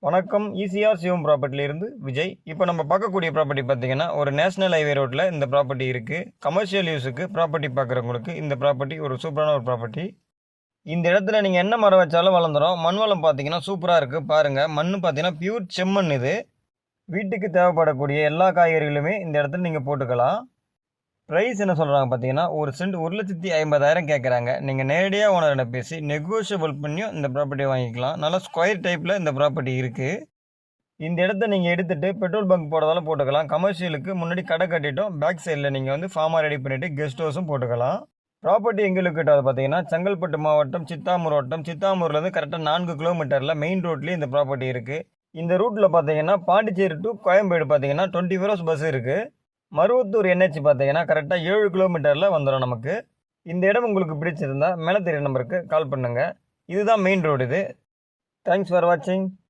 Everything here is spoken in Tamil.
வணக்கம். ஈசிஆர் சிவம் ப்ராப்பர்ட்டிலிருந்து விஜய். இப்போ நம்ம பார்க்கக்கூடிய ப்ராப்பர்ட்டி பார்த்தீங்கன்னா, ஒரு நேஷனல் ஹைவே ரோட்டில் இந்த ப்ராப்பர்ட்டி இருக்குது. கமர்ஷியல் யூஸுக்கு ப்ராப்பர்ட்டி பார்க்குறவங்களுக்கு இந்த ப்ராப்பர்ட்டி ஒரு சூப்பரான ஒரு ப்ராப்பர்ட்டி. இந்த இடத்துல நீங்கள் என்ன மரம் வச்சாலும் வளர்ந்துடும். மண் வளம் பார்த்தீங்கன்னா சூப்பராக இருக்குது. பாருங்கள், மண் பார்த்தீங்கன்னா பியூர் செம்மண். இது வீட்டுக்கு தேவைப்படக்கூடிய எல்லா காய்கறிகளுமே இந்த இடத்துல நீங்கள் போட்டுக்கலாம். ப்ரைஸ் என்ன சொல்கிறாங்க பார்த்தீங்கன்னா, ஒரு சென்ட் 1,50,000 கேட்குறாங்க. நீங்கள் நேரடியாக ஓனர்கிட்ட பேசி நெகோஷியபிள் பண்ணியும் இந்த ப்ராப்பர்ட்டியை வாங்கிக்கலாம். நல்லா ஸ்கொயர் டைப்பில் இந்த ப்ராப்பர்ட்டி இருக்குது. இந்த இடத்த நீங்கள் எடுத்துகிட்டு பெட்ரோல் பங்க் போடுறதாலும் போட்டுக்கலாம். கமர்ஷியலுக்கு முன்னாடி கடை கட்டிட்டோம். பேக் சைடில் நீங்கள் வந்து ஃபார்மாக ரெடி பண்ணிவிட்டு கெஸ்ட் ஹவுஸும் போட்டுக்கலாம். ப்ராப்பர்ட்டி எங்கே லொக்கேட் ஆகுது பார்த்தீங்கன்னா, செங்கல்பட்டு மாவட்டம் சித்தாமூர் வட்டம். சித்தாமூர்லேருந்து கரெக்டாக 4 கிலோமீட்டரில் மெயின் ரோட்லேயே இந்த ப்ராப்பர்ட்டி இருக்குது. இந்த ரூட்டில் பார்த்தீங்கன்னா பாண்டிச்சேரி டு கோயம்பேடு பார்த்தீங்கன்னா 24 ஹவர்ஸ் பஸ் இருக்குது. மருவத்தூர் NH பார்த்தீங்கன்னா கரெக்டாக 7 கிலோமீட்டரில் வந்துடும் நமக்கு. இந்த இடம் உங்களுக்கு பிடிச்சிருந்தா மேலே தெரிய நம்பருக்கு கால் பண்ணுங்கள். இதுதான் மெயின் ரோடு இது. தேங்க்ஸ் ஃபார் வாட்சிங்.